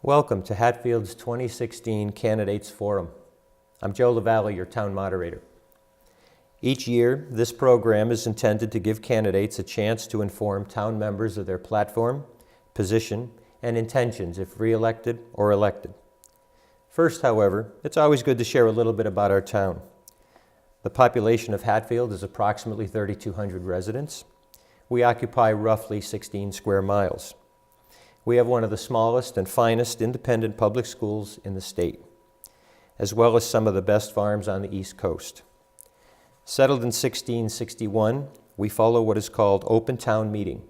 Welcome to Hatfield's 2016 Candidates Forum. I'm Joe Lavallee, your town moderator. Each year, this program is intended to give candidates a chance to inform town members of their platform, position, and intentions if re-elected or elected. First, however, it's always good to share a little bit about our town. The population of Hatfield is approximately 3,200 residents. We occupy roughly 16 square miles. We have one of the smallest and finest independent public schools in the state, as well as some of the best farms on the East Coast. Settled in 1661, we follow what is called open town meeting,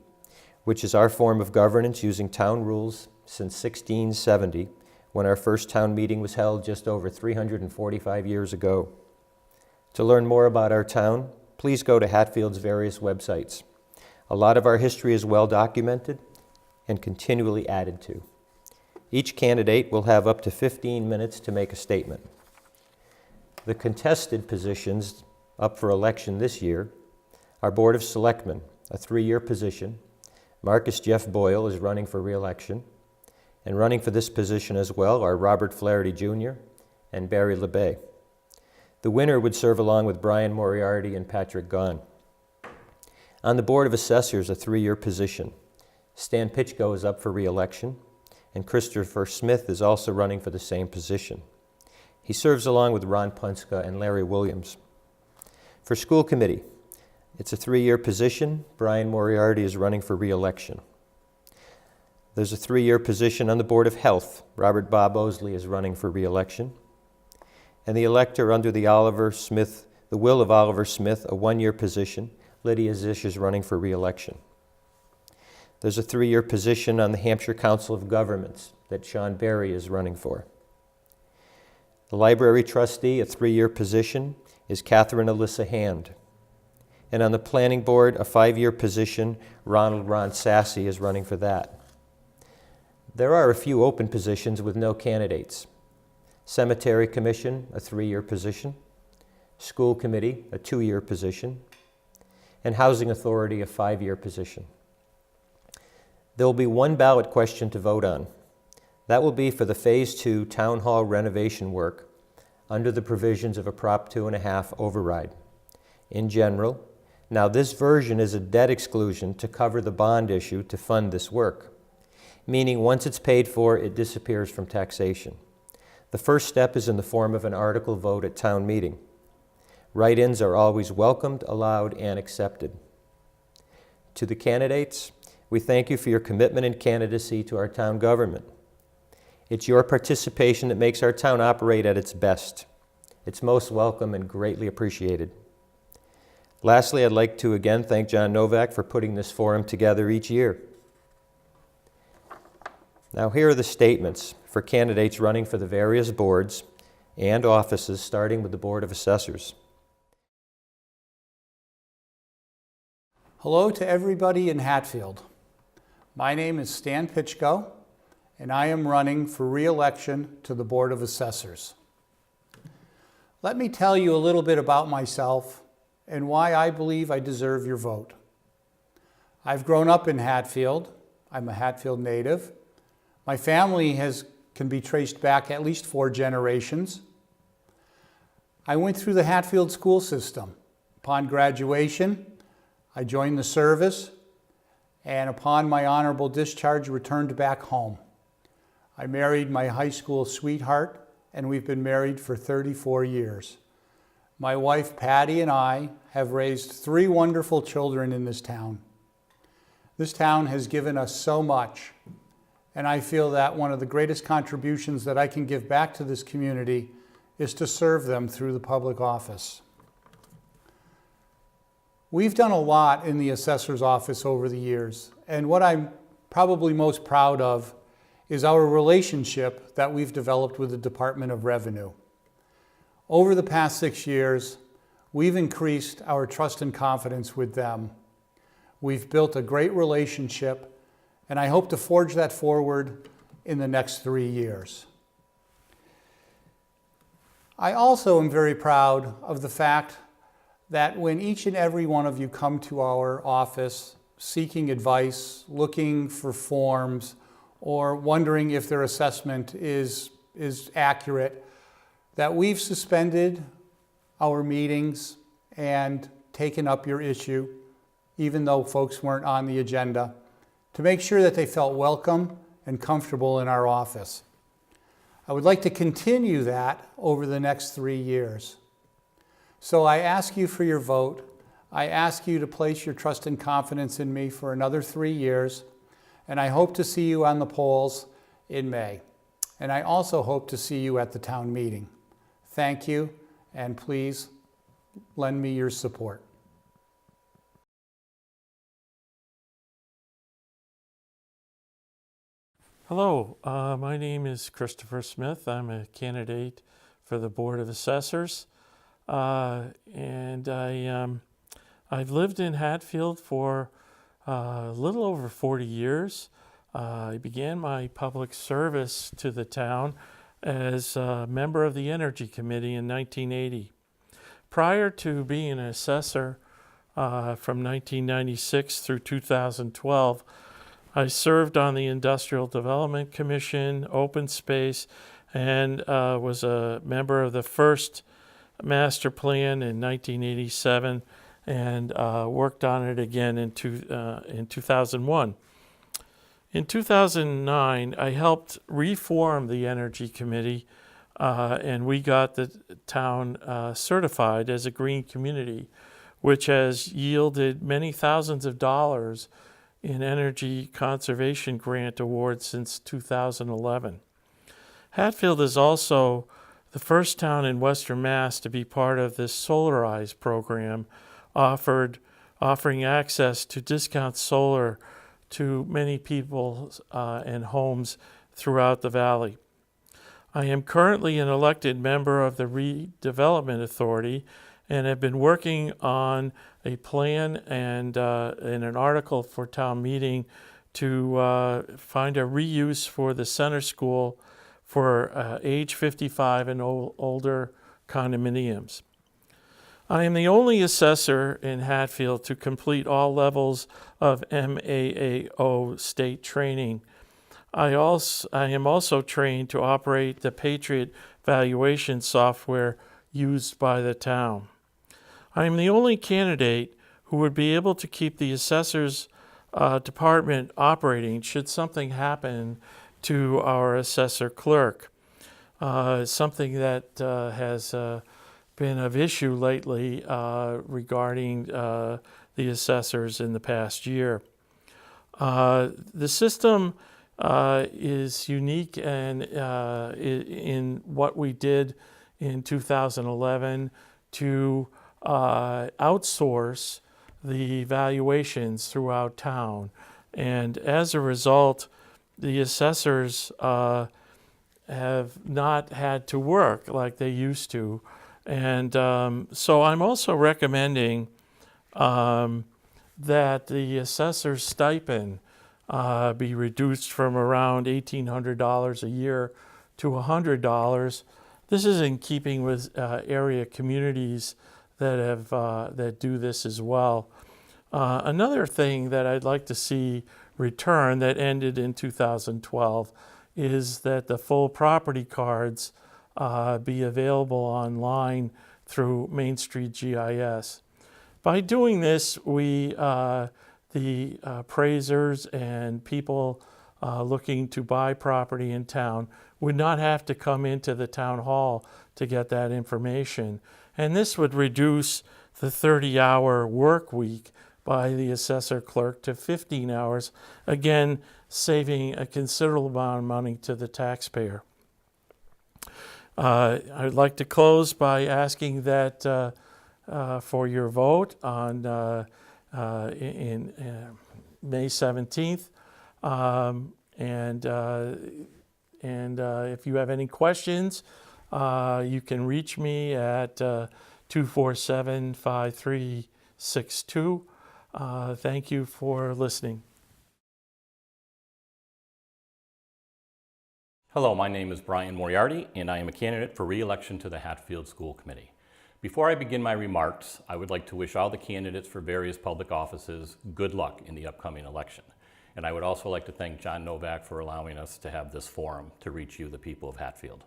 which is our form of governance using town rules since 1670, when our first town meeting was held just over 345 years ago. To learn more about our town, please go to Hatfield's various websites. A lot of our history is well documented and continually added to. Each candidate will have up to 15 minutes to make a statement. The contested positions up for election this year are Board of Selectmen, a 3-year position. Marcus Jeff Boyle is running for re-election, and running for this position as well are Robert Flaherty Jr. and Barry Labbe. The winner would serve along with Brian Moriarty and Patrick Gahn. On the Board of Assessors, a 3-year position, Stan Pitchko is up for re-election, and Christopher Smith is also running for the same position. He serves along with Ron Punska and Larry Williams. For School Committee, it's a 3-year position. Brian Moriarty is running for re-election. There's a 3-year position on the Board of Health. Robert Bob Osley is running for re-election. And the elector under the will of Oliver Smith, a 1-year position, Lydia Zish is running for re-election. There's a 3-year position on the Hampshire Council of Governments that Sean Berry is running for. The Library Trustee, a 3-year position, is Catherine Alyssa Hand. And on the Planning Board, a 5-year position, Ron Sassy is running for that. There are a few open positions with no candidates. Cemetery Commission, a 3-year position. School Committee, a 2-year position. And Housing Authority, a 5-year position. There will be one ballot question to vote on. That will be for the Phase 2 Town Hall renovation work under the provisions of a Prop 2.5 override. In general, now this version is a debt exclusion to cover the bond issue to fund this work, meaning once it's paid for, it disappears from taxation. The first step is in the form of an article vote at town meeting. Write-ins are always welcomed, allowed, and accepted. To the candidates, we thank you for your commitment and candidacy to our town government. It's your participation that makes our town operate at its best. It's most welcome and greatly appreciated. Lastly, I'd like to again thank John Novak for putting this forum together each year. Now here are the statements for candidates running for the various boards and offices, starting with the Board of Assessors. Hello to everybody in Hatfield. My name is Stan Pitchko, and I am running for re-election to the Board of Assessors. Let me tell you a little bit about myself and why I believe I deserve your vote. I've grown up in Hatfield. I'm a Hatfield native. My family can be traced back at least 4 generations. I went through the Hatfield school system. Upon graduation, I joined the service, and upon my honorable discharge, returned back home. I married my high school sweetheart, and we've been married for 34 years. My wife, Patty, and I have raised 3 wonderful children in this town. This town has given us so much, and I feel that one of the greatest contributions that I can give back to this community is to serve them through the public office. We've done a lot in the assessor's office over the years, and what I'm probably most proud of is our relationship that we've developed with the Department of Revenue. Over the past 6 years, we've increased our trust and confidence with them. We've built a great relationship, and I hope to forge that forward in the next 3 years. I also am very proud of the fact that when each and every one of you come to our office seeking advice, looking for forms, or wondering if their assessment is accurate, that we've suspended our meetings and taken up your issue, even though folks weren't on the agenda, to make sure that they felt welcome and comfortable in our office. I would like to continue that over the next 3 years. So I ask you for your vote. I ask you to place your trust and confidence in me for another 3 years, and I hope to see you on the polls in May. And I also hope to see you at the town meeting. Thank you, and please lend me your support. Hello, my name is Christopher Smith. I'm a candidate for the Board of Assessors, and I've lived in Hatfield for a little over 40 years. I began my public service to the town as a member of the Energy Committee in 1980. Prior to being an assessor from 1996 through 2012, I served on the Industrial Development Commission, Open Space, and was a member of the first master plan in 1987, and worked on it again in 2001. In 2009, I helped reform the Energy Committee, and we got the town certified as a green community, which has yielded many thousands of dollars in energy conservation grant awards since 2011. Hatfield is also the first town in Western Mass to be part of this Solarize program, offering access to discount solar to many people and homes throughout the valley. I am currently an elected member of the Redevelopment Authority and have been working on a plan and in an article for town meeting to find a reuse for the center school for age 55 and older condominiums. I am the only assessor in Hatfield to complete all levels of MAAO state training. I am also trained to operate the Patriot valuation software used by the town. I am the only candidate who would be able to keep the assessor's department operating should something happen to our assessor clerk. Something that has been of issue lately regarding the assessors in the past year. The system is unique and in what we did in 2011 to outsource the valuations throughout town. And as a result, the assessors have not had to work like they used to. And so I'm also recommending that the assessor's stipend be reduced from around $1,800 a year to $100. This is in keeping with area communities that do this as well. Another thing that I'd like to see return that ended in 2012 is that the full property cards be available online through Main Street GIS. By doing this, the appraisers and people looking to buy property in town would not have to come into the town hall to get that information. And this would reduce the 30-hour work week by the assessor clerk to 15 hours, again, saving a considerable amount of money to the taxpayer. I'd like to close by asking that for your vote on in May 17th. If you have any questions, you can reach me at 247-5362. Thank you for listening. Hello, my name is Brian Moriarty, and I am a candidate for re-election to the Hatfield School Committee. Before I begin my remarks, I would like to wish all the candidates for various public offices good luck in the upcoming election. And I would also like to thank John Novak for allowing us to have this forum to reach you, the people of Hatfield.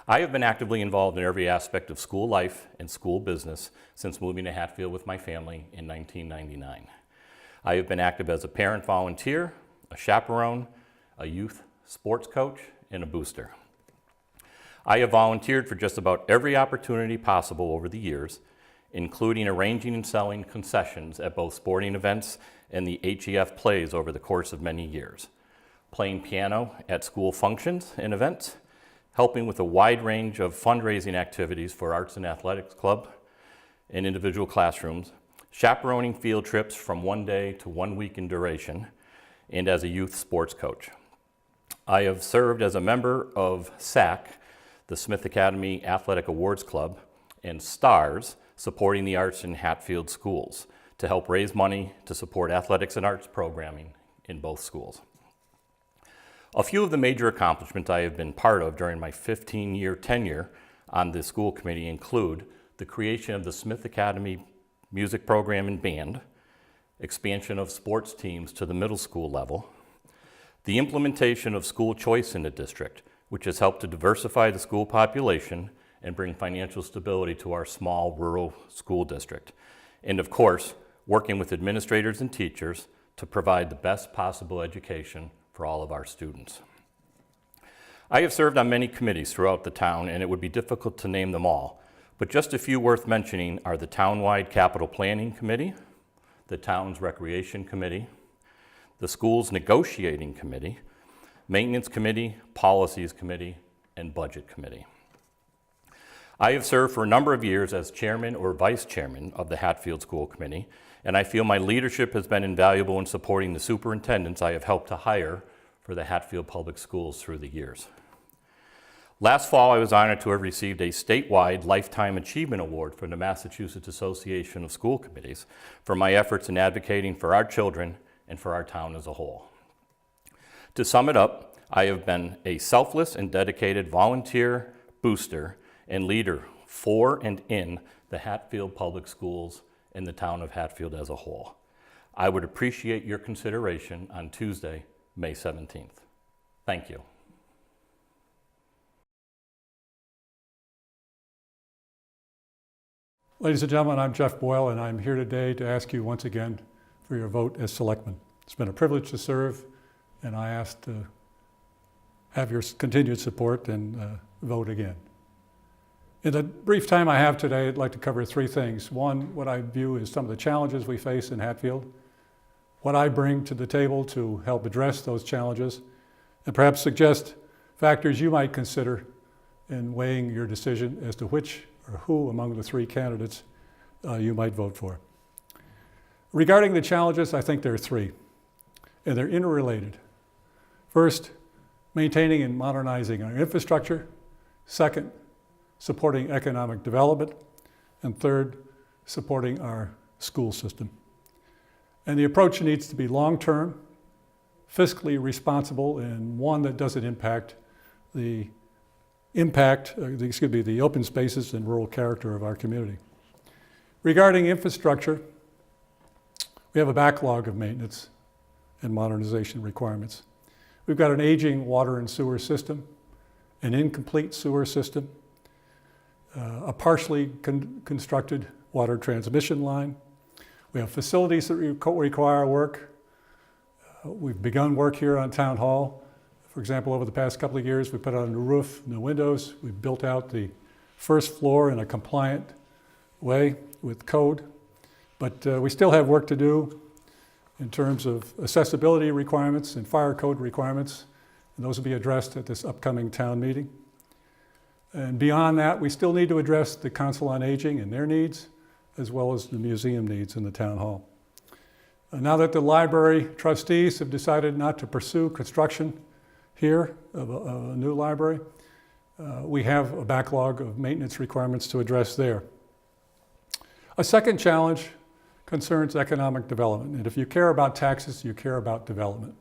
I have been actively involved in every aspect of school life and school business since moving to Hatfield with my family in 1999. I have been active as a parent volunteer, a chaperone, a youth sports coach, and a booster. I have volunteered for just about every opportunity possible over the years, including arranging and selling concessions at both sporting events and the HEF plays over the course of many years, playing piano at school functions and events, helping with a wide range of fundraising activities for Arts and Athletics Club and individual classrooms, chaperoning field trips from 1 day to 1 week in duration, and as a youth sports coach. I have served as a member of SAC, the Smith Academy Athletic Awards Club, and STARS, supporting the arts in Hatfield schools to help raise money to support athletics and arts programming in both schools. A few of the major accomplishments I have been part of during my 15-year tenure on the school committee include the creation of the Smith Academy music program and band, expansion of sports teams to the middle school level, the implementation of school choice in the district, which has helped to diversify the school population and bring financial stability to our small rural school district, and of course, working with administrators and teachers to provide the best possible education for all of our students. I have served on many committees throughout the town, and it would be difficult to name them all, but just a few worth mentioning are the Townwide Capital Planning Committee, the Town's Recreation Committee, the School's Negotiating Committee, Maintenance Committee, Policies Committee, and Budget Committee. I have served for a number of years as chairman or vice chairman of the Hatfield School Committee, and I feel my leadership has been invaluable in supporting the superintendents I have helped to hire for the Hatfield Public Schools through the years. Last fall, I was honored to have received a statewide Lifetime Achievement Award from the Massachusetts Association of School Committees for my efforts in advocating for our children and for our town as a whole. To sum it up, I have been a selfless and dedicated volunteer, booster, and leader for and in the Hatfield Public Schools and the town of Hatfield as a whole. I would appreciate your consideration on Tuesday, May 17th. Thank you. Ladies and gentlemen, I'm Jeff Boyle, and I'm here today to ask you once again for your vote as selectman. It's been a privilege to serve, and I ask to have your continued support and vote again. In the brief time I have today, I'd like to cover three things. One, what I view as some of the challenges we face in Hatfield, what I bring to the table to help address those challenges, and perhaps suggest factors you might consider in weighing your decision as to which or who among the three candidates you might vote for. Regarding the challenges, I think there are three, and they're interrelated. First, maintaining and modernizing our infrastructure. Second, supporting economic development. And third, supporting our school system. And the approach needs to be long-term, fiscally responsible, and one that doesn't impact the open spaces and rural character of our community. Regarding infrastructure, we have a backlog of maintenance and modernization requirements. We've got an aging water and sewer system, an incomplete sewer system, a partially constructed water transmission line. We have facilities that require work. We've begun work here on Town Hall. For example, over the past couple of years, we put on a new roof, new windows. We've built out the first floor in a compliant way with code. But we still have work to do in terms of accessibility requirements and fire code requirements. And those will be addressed at this upcoming town meeting. And beyond that, we still need to address the Council on Aging and their needs, as well as the museum needs in the town hall. Now that the library trustees have decided not to pursue construction here of a new library, we have a backlog of maintenance requirements to address there. A second challenge concerns economic development. And if you care about taxes, you care about development.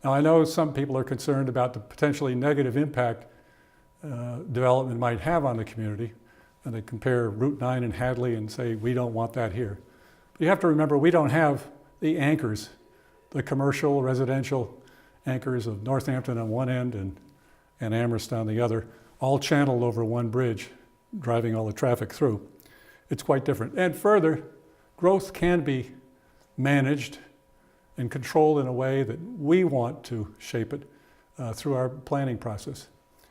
Now I know some people are concerned about the potentially negative impact development might have on the community, and they compare Route 9 and Hadley and say, we don't want that here. But you have to remember, we don't have the anchors, the commercial, residential anchors of Northampton on one end and Amherst on the other, all channeled over one bridge, driving all the traffic through. It's quite different. And further, growth can be managed and controlled in a way that we want to shape it through our planning process.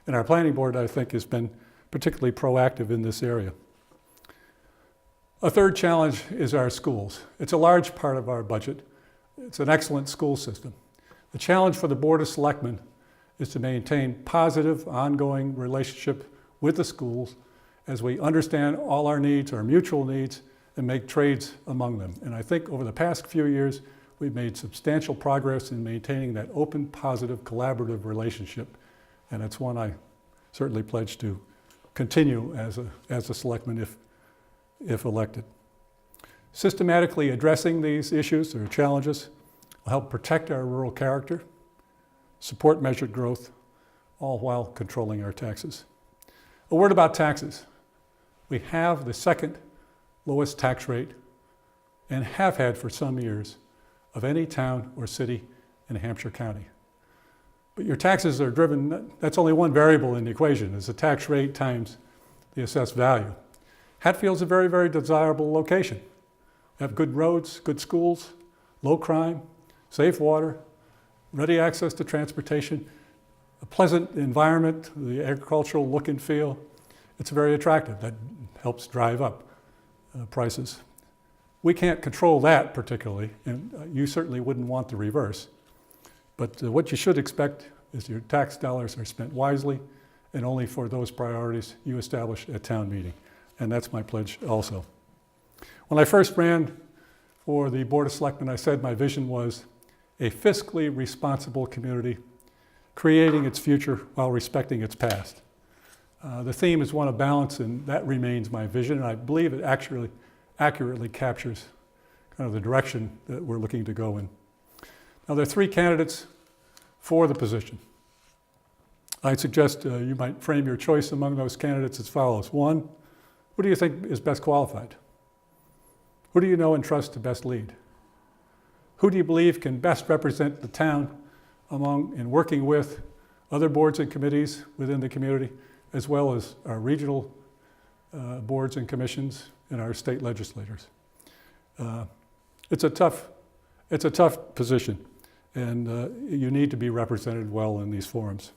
And our planning board, I think, has been particularly proactive in this area. A third challenge is our schools. It's a large part of our budget. It's an excellent school system. The challenge for the Board of Selectmen is to maintain positive, ongoing relationship with the schools as we understand all our needs, our mutual needs, and make trades among them. And I think over the past few years, we've made substantial progress in maintaining that open, positive, collaborative relationship. And it's one I certainly pledge to continue as a selectman if elected. Systematically addressing these issues or challenges will help protect our rural character, support measured growth, all while controlling our taxes. A word about taxes. We have the second lowest tax rate and have had for some years of any town or city in Hampshire County. But your taxes are driven, that's only one variable in the equation, is the tax rate times the assessed value. Hatfield's a very, very desirable location. We have good roads, good schools, low crime, safe water, ready access to transportation, a pleasant environment, the agricultural look and feel. It's very attractive. That helps drive up prices. We can't control that particularly, and you certainly wouldn't want the reverse. But what you should expect is your tax dollars are spent wisely and only for those priorities you establish at town meeting. And that's my pledge also. When I first ran for the Board of Selectmen, I said my vision was a fiscally responsible community, creating its future while respecting its past. The theme is one of balance, and that remains my vision, and I believe it actually accurately captures kind of the direction that we're looking to go in. Now, there are three candidates for the position. I'd suggest you might frame your choice among those candidates as follows. One, who do you think is best qualified? Who do you know and trust to best lead? Who do you believe can best represent the town among and working with other boards and committees within the community, as well as our regional boards and commissions and our state legislators? It's a tough position, and you need to be represented well in these forums.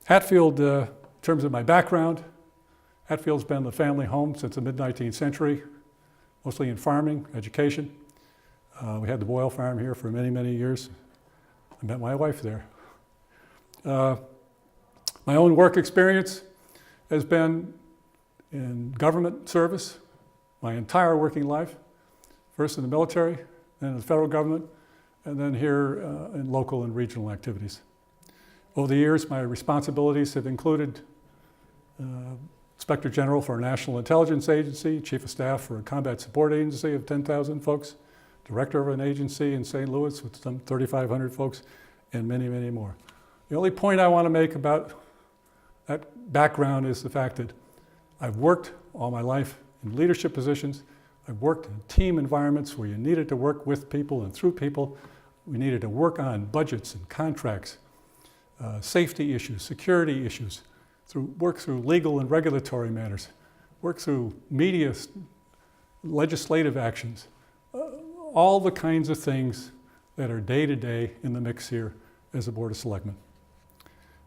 Hatfield, in terms of my background, Hatfield's been the family home since the mid-19th century, mostly in farming, education. We had the Boyle farm here for many, many years. I met my wife there. My own work experience has been in government service my entire working life, first in the military, then in the federal government, and then here in local and regional activities. Over the years, my responsibilities have included Inspector General for a National Intelligence Agency, Chief of Staff for a Combat Support Agency of 10,000 folks, Director of an agency in St. Louis with some 3,500 folks, and many, many more. The only point I want to make about that background is the fact that I've worked all my life in leadership positions. I've worked in team environments where you needed to work with people and through people. We needed to work on budgets and contracts, safety issues, security issues, work through legal and regulatory matters, work through media, legislative actions, all the kinds of things that are day-to-day in the mix here as a Board of Selectmen.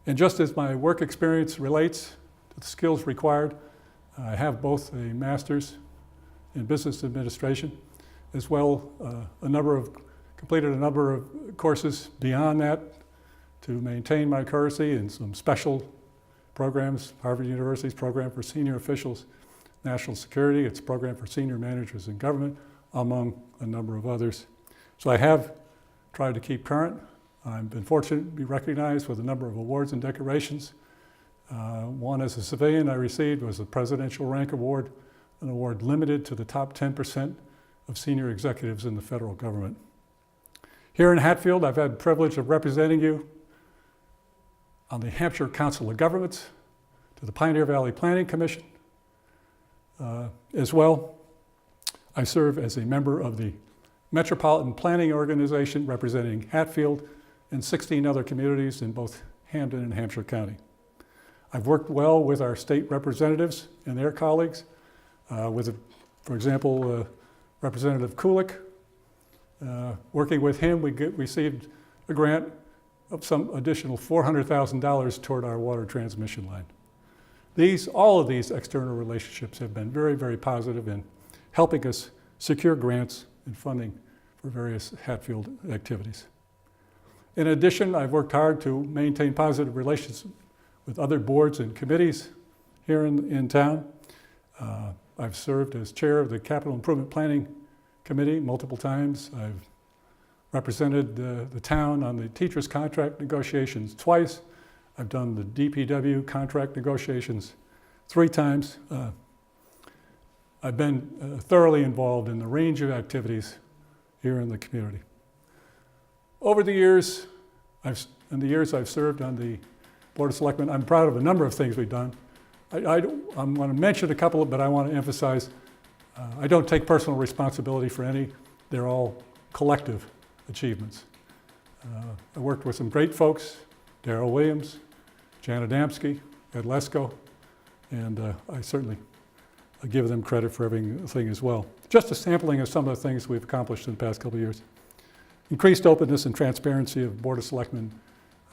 And just as my work experience relates to the skills required, I have both a master's in business administration, as well completed a number of courses beyond that to maintain my currency in some special programs, Harvard University's program for senior officials, national security, its program for senior managers in government, among a number of others. So I have tried to keep current. I've been fortunate to be recognized with a number of awards and decorations. One as a civilian I received was the Presidential Rank Award, an award limited to the top 10% of senior executives in the federal government. Here in Hatfield, I've had the privilege of representing you on the Hampshire Council of Governments, to the Pioneer Valley Planning Commission. As well, I serve as a member of the metropolitan planning organization representing Hatfield and 16 other communities in both Hampden and Hampshire County. I've worked well with our state representatives and their colleagues, for example, Representative Kulik. Working with him, we received a grant of some additional $400,000 toward our water transmission line. All of these external relationships have been very, very positive in helping us secure grants and funding for various Hatfield activities. In addition, I've worked hard to maintain positive relations with other boards and committees here in town. I've served as chair of the Capital Improvement Planning Committee multiple times. I've represented the town on the teachers' contract negotiations twice. I've done the DPW contract negotiations 3 times. I've been thoroughly involved in the range of activities here in the community. Over the years, I've served on the Board of Selectmen, I'm proud of a number of things we've done. I'm going to mention a couple, but I want to emphasize I don't take personal responsibility for any. They're all collective achievements. I worked with some great folks, Darrell Williams, Jan Adamski, Ed Lesko, and I certainly give them credit for everything as well. Just a sampling of some of the things we've accomplished in the past couple of years. Increased openness and transparency of Board of Selectmen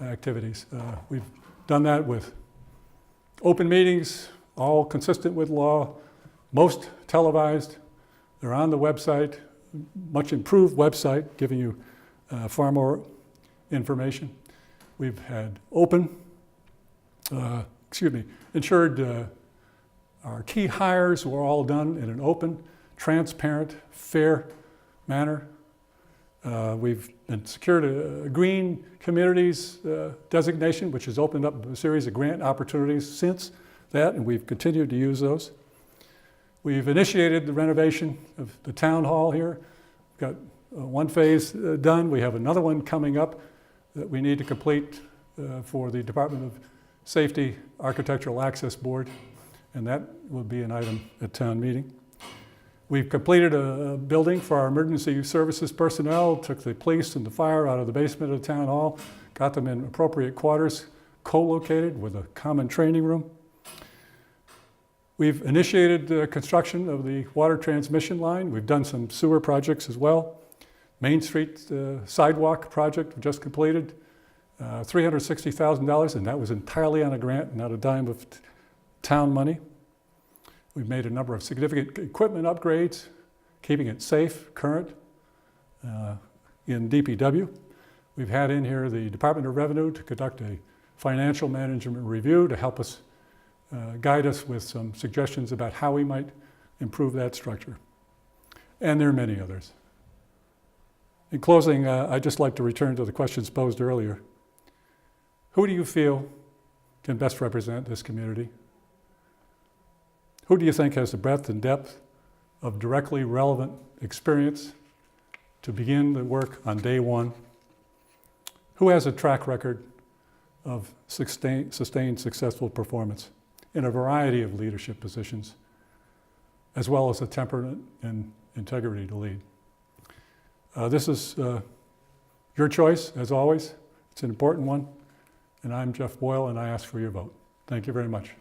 activities. We've done that with open meetings, all consistent with law, most televised. They're on the website, much improved website, giving you far more information. We've had ensured our key hires were all done in an open, transparent, fair manner. We've been secured a green communities designation, which has opened up a series of grant opportunities since that, and we've continued to use those. We've initiated the renovation of the town hall here. We've got one phase done. We have another one coming up that we need to complete for the Department of Safety Architectural Access Board, and that will be an item at town meeting. We've completed a building for our emergency services personnel, took the police and the fire out of the basement of the town hall, got them in appropriate quarters, co-located with a common training room. We've initiated the construction of the water transmission line. We've done some sewer projects as well. Main Street sidewalk project just completed, $360,000, and that was entirely on a grant, not a dime of town money. We've made a number of significant equipment upgrades, keeping it safe, current, in DPW. We've had in here the Department of Revenue to conduct a financial management review to help us guide us with some suggestions about how we might improve that structure. And there are many others. In closing, I'd just like to return to the questions posed earlier. Who do you feel can best represent this community? Who do you think has the breadth and depth of directly relevant experience to begin the work on day one? Who has a track record of sustained successful performance in a variety of leadership positions, as well as a temperament and integrity to lead? This is your choice, as always. It's an important one. And I'm Jeff Boyle, and I ask for your vote. Thank you very much.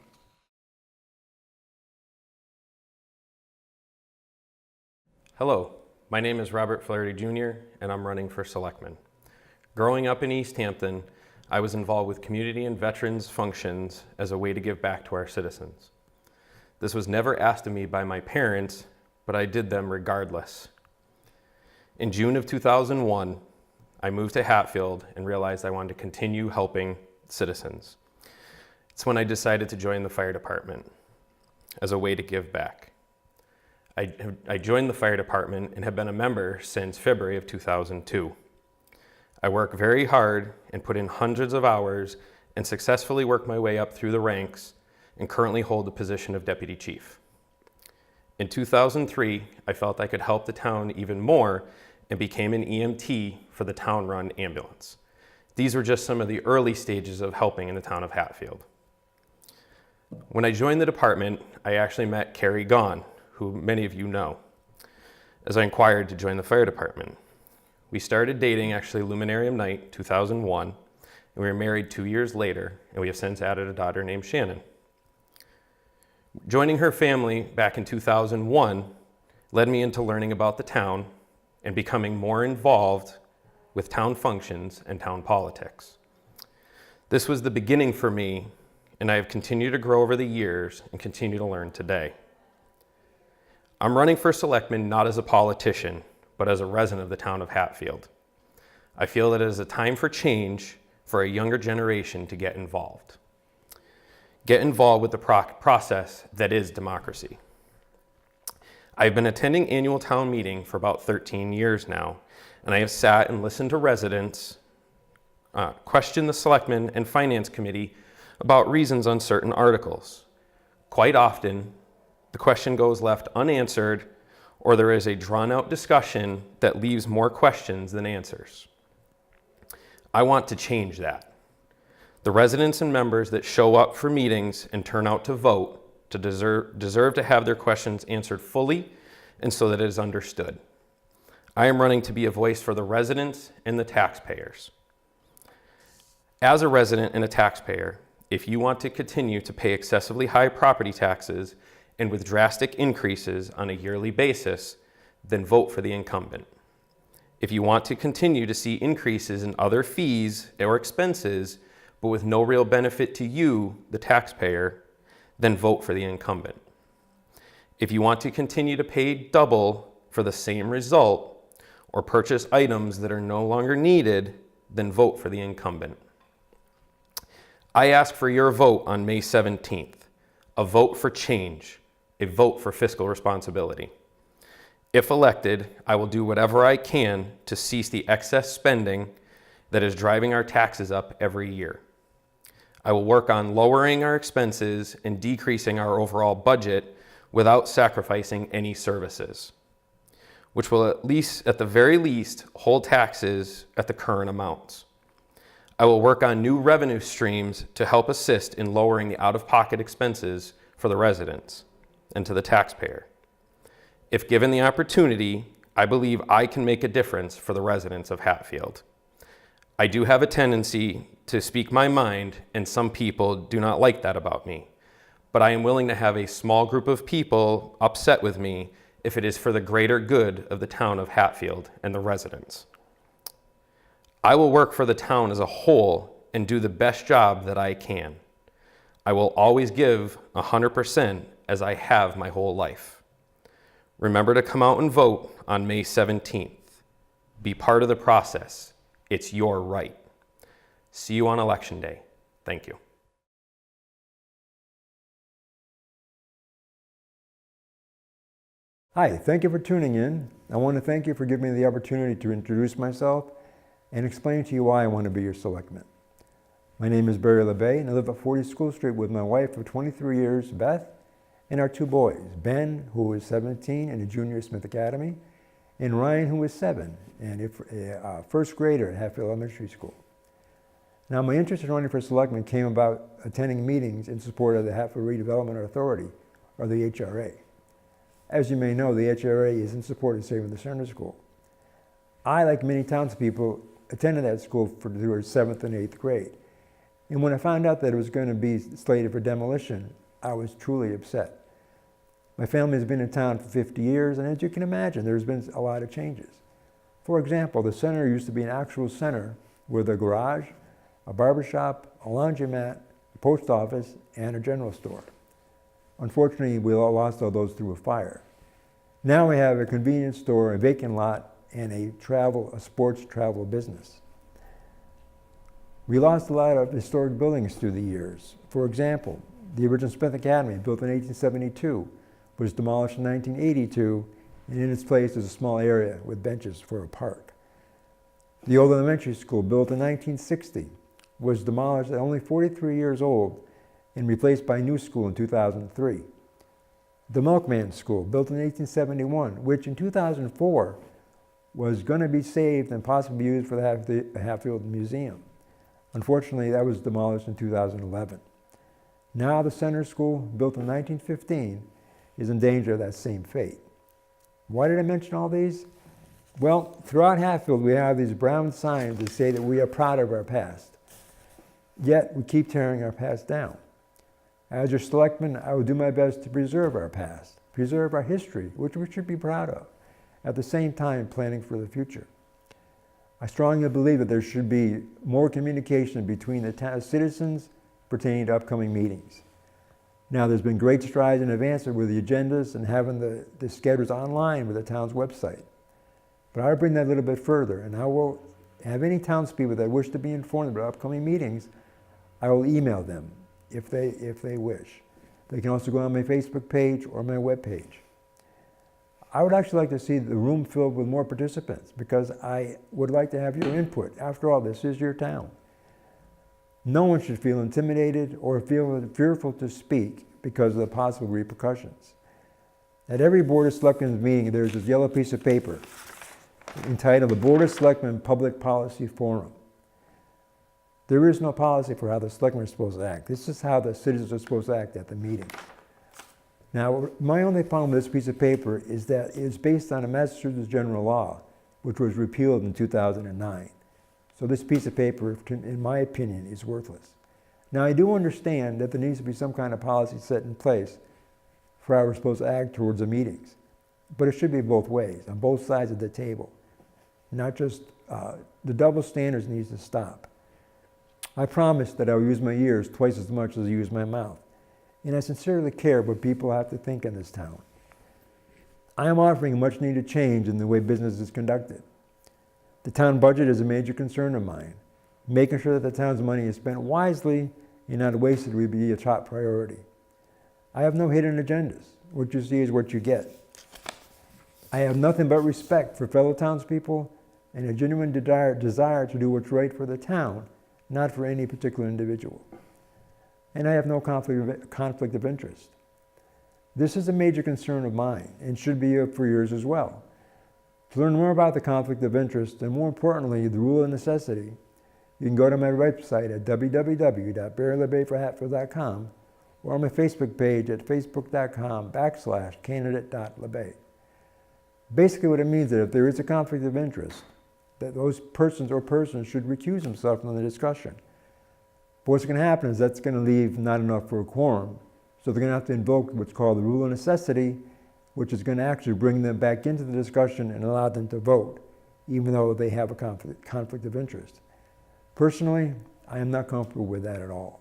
Hello, my name is Robert Flaherty Jr., and I'm running for Selectman. Growing up in East Hampton, I was involved with community and veterans functions as a way to give back to our citizens. This was never asked of me by my parents, but I did them regardless. In June of 2001, I moved to Hatfield and realized I wanted to continue helping citizens. It's when I decided to join the fire department as a way to give back. I joined the fire department and have been a member since February of 2002. I work very hard and put in hundreds of hours and successfully worked my way up through the ranks and currently hold the position of deputy chief. In 2003, I felt I could help the town even more and became an EMT for the town-run ambulance. These were just some of the early stages of helping in the town of Hatfield. When I joined the department, I actually met Carrie Gaughan, who many of you know. as I inquired to join the fire department. We started dating actually Luminarium Night 2001, and we were married 2 years later, and we have since added a daughter named Shannon. Joining her family back in 2001 led me into learning about the town and becoming more involved with town functions and town politics. This was the beginning for me, and I have continued to grow over the years and continue to learn today. I'm running for selectman not as a politician, but as a resident of the town of Hatfield. I feel that it is a time for change for a younger generation to get involved. Get involved with the process that is democracy. I've been attending annual town meeting for about 13 years now, and I have sat and listened to residents question the selectmen and finance committee about reasons on certain articles. Quite often, the question goes left unanswered, or there is a drawn-out discussion that leaves more questions than answers. I want to change that. The residents and members that show up for meetings and turn out to vote deserve to have their questions answered fully and so that it is understood. I am running to be a voice for the residents and the taxpayers. As a resident and a taxpayer, if you want to continue to pay excessively high property taxes and with drastic increases on a yearly basis, then vote for the incumbent. If you want to continue to see increases in other fees or expenses, but with no real benefit to you, the taxpayer, then vote for the incumbent. If you want to continue to pay double for the same result or purchase items that are no longer needed, then vote for the incumbent. I ask for your vote on May 17th, a vote for change, a vote for fiscal responsibility. If elected, I will do whatever I can to cease the excess spending that is driving our taxes up every year. I will work on lowering our expenses and decreasing our overall budget without sacrificing any services, which will at the very least, hold taxes at the current amounts. I will work on new revenue streams to help assist in lowering the out-of-pocket expenses for the residents and to the taxpayer. If given the opportunity, I believe I can make a difference for the residents of Hatfield. I do have a tendency to speak my mind, and some people do not like that about me, but I am willing to have a small group of people upset with me if it is for the greater good of the town of Hatfield and the residents. I will work for the town as a whole and do the best job that I can. I will always give 100% as I have my whole life. Remember to come out and vote on May 17th. Be part of the process. It's your right. See you on Election Day. Thank you. Hi, thank you for tuning in. I want to thank you for giving me the opportunity to introduce myself and explain to you why I want to be your selectman. My name is Barry Labbe, and I live at 40 School Street with my wife of 23 years, Beth, and our two boys, Ben, who is 17 and a junior at Smith Academy, and Ryan, who is 7 and a first grader at Hatfield Elementary School. Now, my interest in running for selectman came about attending meetings in support of the Hatfield Redevelopment Authority, or the HRA. As you may know, the HRA is in support of saving the center school. I, like many townspeople, attended that school through our 7th and 8th grade. And when I found out that it was going to be slated for demolition, I was truly upset. My family has been in town for 50 years, and as you can imagine, there's been a lot of changes. For example, the center used to be an actual center with a garage, a barber shop, a laundromat, a post office, and a general store. Unfortunately, we all lost all those through a fire. Now we have a convenience store, a vacant lot, and a sports travel business. We lost a lot of historic buildings through the years. For example, the original Smith Academy, built in 1872, was demolished in 1982, and in its place is a small area with benches for a park. The old elementary school, built in 1960, was demolished at only 43 years old and replaced by a new school in 2003. The Milkman School, built in 1871, which in 2004 was going to be saved and possibly used for the Hatfield Museum. Unfortunately, that was demolished in 2011. Now the center school, built in 1915, is in danger of that same fate. Why did I mention all these? Well, throughout Hatfield, we have these brown signs that say that we are proud of our past. Yet, we keep tearing our past down. As your selectman, I will do my best to preserve our past, preserve our history, which we should be proud of, at the same time planning for the future. I strongly believe that there should be more communication between the citizens pertaining to upcoming meetings. Now, there's been great strides in advancement with the agendas and having the schedules online with the town's website. But I'll bring that a little bit further, and I will have any townspeople that wish to be informed about upcoming meetings, I will email them if they wish. They can also go on my Facebook page or my web page. I would actually like to see the room filled with more participants because I would like to have your input. After all, this is your town. No one should feel intimidated or feel fearful to speak because of the possible repercussions. At every Board of Selectmen's meeting, there's this yellow piece of paper entitled the Board of Selectmen Public Policy Forum. There is no policy for how the selectmen are supposed to act. This is how the citizens are supposed to act at the meeting. Now, my only problem with this piece of paper is that it is based on a Massachusetts general law, which was repealed in 2009. So this piece of paper, in my opinion, is worthless. Now, I do understand that there needs to be some kind of policy set in place for how we're supposed to act towards the meetings. But it should be both ways, on both sides of the table. Not just, the double standards needs to stop. I promise that I will use my ears twice as much as I use my mouth. And I sincerely care what people have to think in this town. I am offering much needed change in the way business is conducted. The town budget is a major concern of mine. Making sure that the town's money is spent wisely and not wasted will be a top priority. I have no hidden agendas. What you see is what you get. I have nothing but respect for fellow townspeople and a genuine desire to do what's right for the town, not for any particular individual. And I have no conflict of interest. This is a major concern of mine and should be for yours as well. To learn more about the conflict of interest and more importantly, the rule of necessity, you can go to my website at www.barrylabbeforhatfield.com or on my Facebook page at facebook.com/candidate.labbe. Basically what it means is that if there is a conflict of interest, that those persons should recuse themselves from the discussion. But what's going to happen is that's going to leave not enough for a quorum. So they're going to have to invoke what's called the rule of necessity, which is going to actually bring them back into the discussion and allow them to vote, even though they have a conflict of interest. Personally, I am not comfortable with that at all.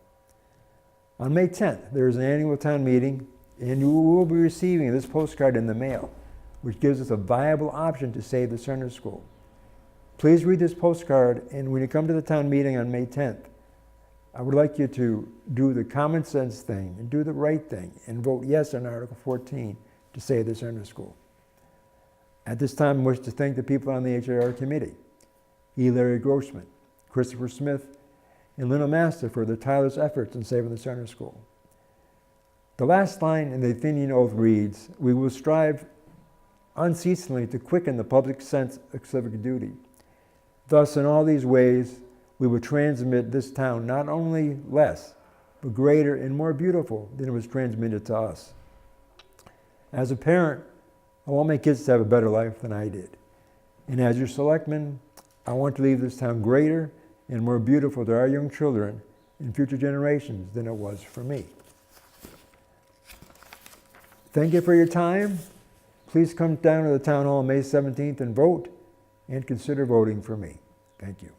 On May 10th, there is an annual town meeting, and you will be receiving this postcard in the mail, which gives us a viable option to save the Center School. Please read this postcard, and when you come to the town meeting on May 10th, I would like you to do the common sense thing and do the right thing and vote yes on Article 14 to save the Center School. At this time, I wish to thank the people on the HIR committee, E. Larry Grossman, Christopher Smith, and Lynn Master for their tireless efforts in saving the Center School. The last line in the Athenian Oath reads, "We will strive unceasingly to quicken the public sense of civic duty. Thus, in all these ways, we will transmit this town not only less, but greater and more beautiful than it was transmitted to us. As a parent, I want my kids to have a better life than I did. And as your selectman, I want to leave this town greater and more beautiful to our young children and future generations than it was for me." Thank you for your time. Please come down to the town hall on May 17th and vote, and consider voting for me. Thank you.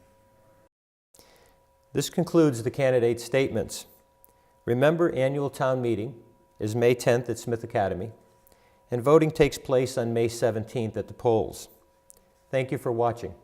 This concludes the candidate statements. Remember, annual town meeting is May 10th at Smith Academy, and voting takes place on May 17th at the polls. Thank you for watching.